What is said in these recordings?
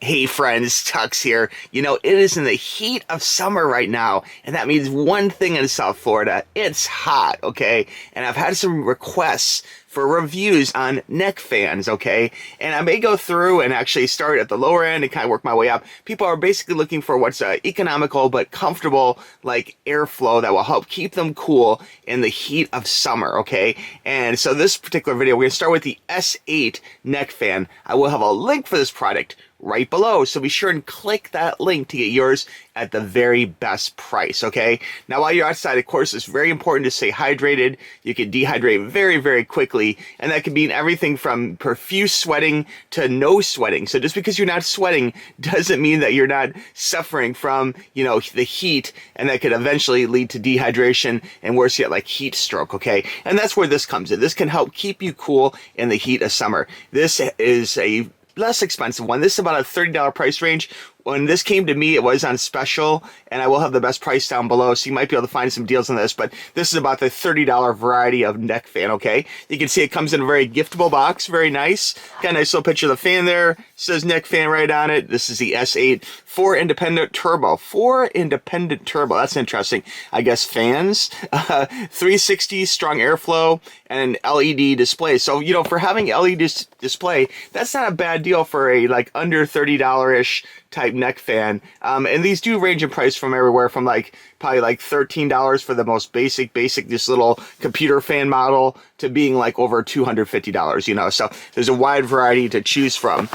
Hey friends, Tux here. You know, it is in the heat of summer right now, and that means one thing in South Florida. It's hot, okay? And I've had some requests for reviews on neck fans, okay? And I may go through and actually start at the lower end and kind of work my way up. People are basically looking for what's economical but comfortable, like airflow that will help keep them cool in the heat of summer, okay? And so this particular video, we're going to start with the S8 neck fan. I will have a link for this product right below, so be sure and click that link to get yours at the very best price, okay? Now, while you're outside, of course, it's very important to stay hydrated. You can dehydrate very, very quickly, and that can mean everything from profuse sweating to no sweating. So just because you're not sweating doesn't mean that you're not suffering from, you know, the heat, and that could eventually lead to dehydration and worse yet, like heat stroke, okay? And that's where this comes in. This can help keep you cool in the heat of summer. This is a less expensive one. This is about a $30 price range. When this came to me, it was on special, and I will have the best price down below, so you might be able to find some deals on this, but this is about the $30 variety of neck fan, okay? You can see it comes in a very giftable box, very nice. Got a nice little picture of the fan there. It says neck fan right on it. This is the S8 4-independent turbo. 4-independent turbo. That's interesting. I guess fans, 360 strong airflow, and an LED display. So, you know, for having LED display, that's not a bad deal for a like under $30-ish type neck fan. And these do range in price from everywhere from like probably like $13 for the most basic this little computer fan model to being like over $250, you know. So there's a wide variety to choose from.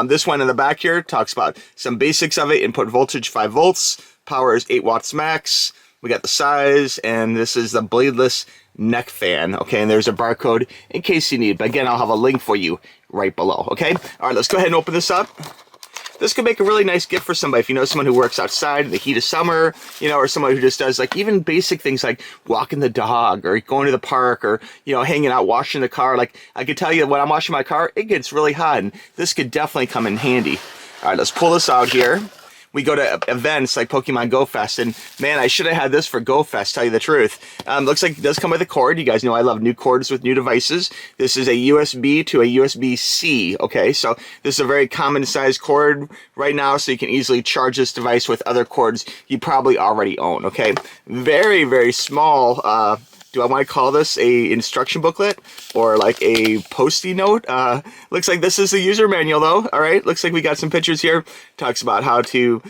This one in the back here talks about some basics of it. Input voltage 5 volts, power is 8 watts max. We got the size, and this is the bladeless neck fan, okay? And there's a barcode in case you need, but again, I'll have a link for you right below, okay? All right, let's go ahead and open this up. This could make a really nice gift for somebody if you know someone who works outside in the heat of summer, you know, or someone who just does like even basic things like walking the dog or going to the park or, you know, hanging out, washing the car. Like I could tell you when I'm washing my car, it gets really hot, and this could definitely come in handy. All right, let's pull this out here. We go to events like Pokemon Go Fest, and man, I should have had this for Go Fest, tell you the truth. Looks like it does come with a cord. You guys know I love new cords with new devices. This is a USB to a USB-C, okay? So this is a very common size cord right now, so you can easily charge this device with other cords you probably already own, okay? Very, very small, do I want to call this a instruction booklet or like a post-it note? Looks like this is the user manual though. All right, looks like we got some pictures here. Talks about how to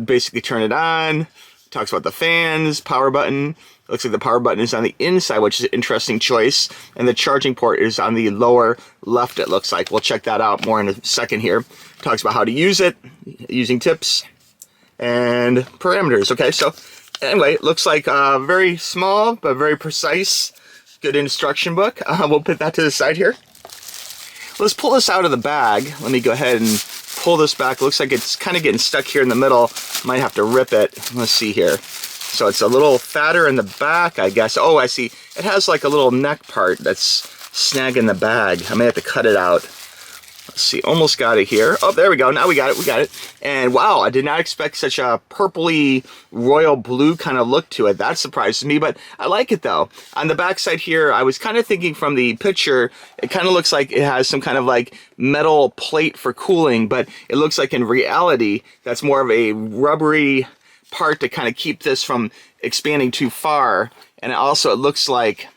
basically turn it on. Talks about the fans, power button. Looks like the power button is on the inside, which is an interesting choice. And the charging port is on the lower left, it looks like. We'll check that out more in a second here. Talks about how to use it, using tips and parameters. Okay, so anyway, it looks like very small but very precise. Good instruction book. We'll put that to the side here. Let's pull this out of the bag. Let me go ahead and pull this back. Looks like it's kind of getting stuck here in the middle. Might have to rip it. Let's see here. So it's a little fatter in the back, I guess. Oh, I see. It has like a little neck part that's snagging the bag. I may have to cut it out. Let's see, almost got it here. Oh, there we go. Now we got it. And wow, I did not expect such a purpley royal blue kind of look to it. That surprises me, but I like it though. On the back side here, I was kind of thinking from the picture, it kind of looks like it has some kind of like metal plate for cooling, but it looks like in reality, that's more of a rubbery part to kind of keep this from expanding too far. And also it looks like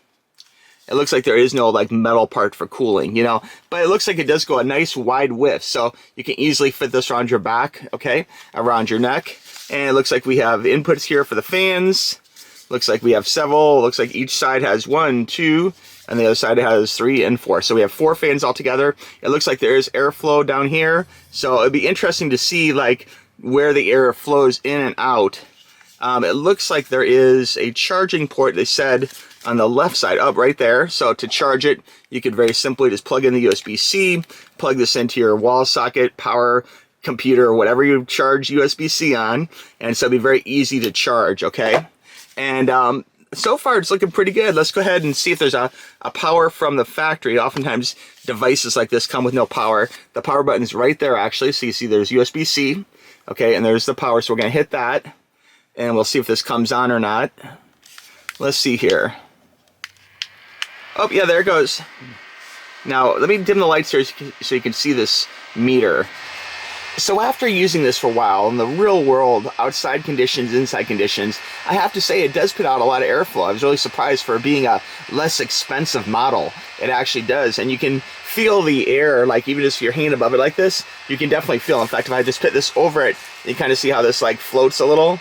there is no like metal part for cooling, you know, but it looks like it does go a nice wide width, so you can easily fit this around your back, okay, around your neck. And it looks like we have inputs here for the fans. Looks like we have several. Looks like each side has 1, 2, and the other side has 3 and 4. So we have 4 fans altogether. It looks like there is airflow down here, so it'd be interesting to see like where the air flows in and out. It looks like there is a charging port, they said, on the left side, up right there. So to charge it, you could very simply just plug in the USB-C, plug this into your wall socket, power, computer, or whatever you charge USB-C on, and so it'd be very easy to charge, okay? And so far it's looking pretty good. Let's go ahead and see if there's a power from the factory. Oftentimes devices like this come with no power. The power button is right there actually, so you see there's USB-C, okay, and there's the power, so we're gonna hit that, and we'll see if this comes on or not. Let's see here. Oh, yeah, there it goes. Now, let me dim the lights here so you can see this meter. So after using this for a while in the real world, outside conditions, inside conditions, I have to say it does put out a lot of airflow. I was really surprised for being a less expensive model. It actually does. And you can feel the air, like even just your hand above it like this, you can definitely feel. In fact, if I just put this over it, you kind of see how this like floats a little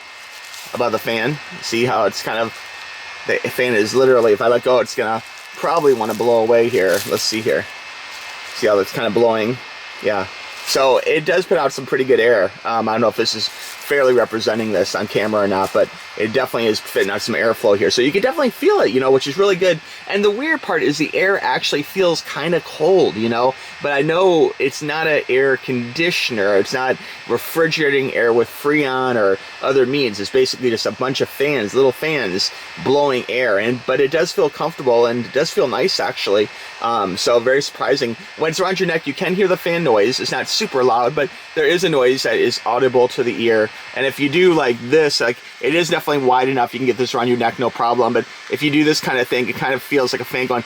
above the fan. See how it's kind of, the fan is literally, if I let go, it's gonna probably want to blow away here. Let's see here. See how it's kind of blowing? Yeah. So it does put out some pretty good air. I don't know if this is fairly representing this on camera or not, but it definitely is fitting out some airflow here. So you can definitely feel it, you know, which is really good. And the weird part is the air actually feels kind of cold, you know, but I know it's not an air conditioner. It's not refrigerating air with Freon or other means. It's basically just a bunch of fans, little fans blowing air. But it does feel comfortable and it does feel nice actually. So very surprising. When it's around your neck, you can hear the fan noise. It's not super loud, but there is a noise that is audible to the ear. And if you do like this, like it is definitely wide enough, you can get this around your neck, no problem. But if you do this kind of thing, it kind of feels like a fan going,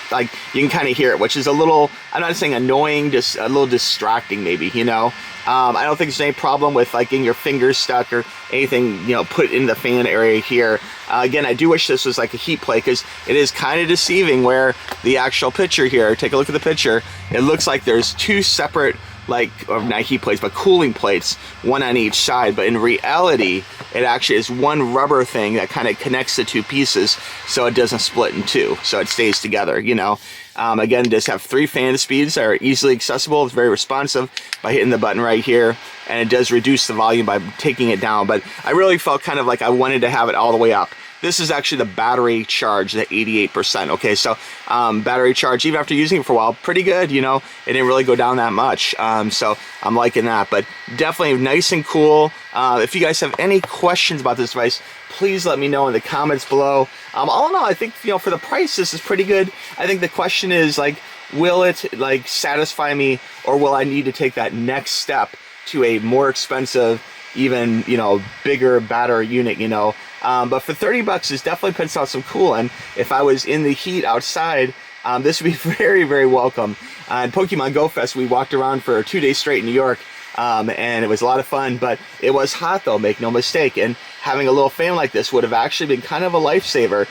like you can kind of hear it, which is a little, I'm not saying annoying, just a little distracting maybe, you know. I don't think there's any problem with like getting your fingers stuck or anything, you know, put in the fan area here. Again, I do wish this was like a heat plate because it is kind of deceiving where the actual picture here, take a look at the picture, it looks like there's two separate, like, or not heat plates, but cooling plates, one on each side. But in reality, it actually is one rubber thing that kind of connects the two pieces so it doesn't split in two, so it stays together, you know. Again, it does have 3 fan speeds that are easily accessible. It's very responsive by hitting the button right here, and it does reduce the volume by taking it down. But I really felt kind of like I wanted to have it all the way up. This is actually the battery charge, the 88%. Okay, so battery charge, even after using it for a while, pretty good, you know. It didn't really go down that much, so I'm liking that. But definitely nice and cool. If you guys have any questions about this device, please let me know in the comments below. All in all, I think, you know, for the price, this is pretty good. I think the question is, like, will it, like, satisfy me, or will I need to take that next step to a more expensive, even, you know, bigger, badder unit, you know. But for 30 bucks, this definitely puts out some cool. And if I was in the heat outside, this would be very, very welcome. At Pokemon Go Fest, we walked around for 2 days straight in New York, and it was a lot of fun, but it was hot though, make no mistake. And having a little fan like this would have actually been kind of a lifesaver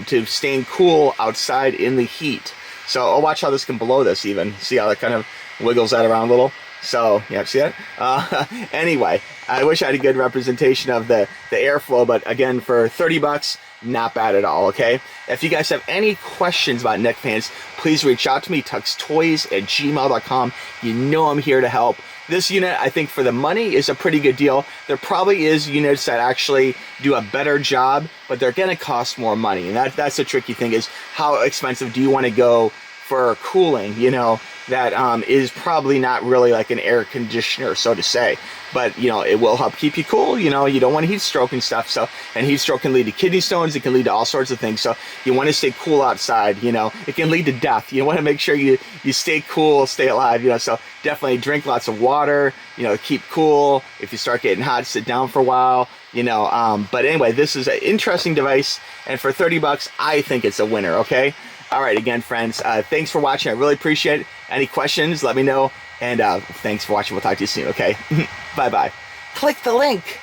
to staying cool outside in the heat. So I'll watch how this can blow this even. See how that kind of wiggles that around a little? So, yeah, see that? Anyway, I wish I had a good representation of the airflow, but again, for 30 bucks, not bad at all, okay? If you guys have any questions about neck fans, please reach out to me, tuxtoys@gmail.com. You know I'm here to help. This unit, I think for the money, is a pretty good deal. There probably is units that actually do a better job, but they're gonna cost more money. And that's the tricky thing, is how expensive do you wanna go for cooling, you know, that is probably not really like an air conditioner, so to say. But, you know, it will help keep you cool. You know, you don't want heat stroke and stuff. So, and heat stroke can lead to kidney stones. It can lead to all sorts of things. So you want to stay cool outside, you know. It can lead to death. You want to make sure you stay cool, stay alive, you know. So definitely drink lots of water, you know, keep cool. If you start getting hot, sit down for a while, you know. But anyway, this is an interesting device. And for 30 bucks, I think it's a winner, okay? All right, again, friends, thanks for watching. I really appreciate it. Any questions, let me know. And thanks for watching. We'll talk to you soon, okay? Bye-bye. Click the link.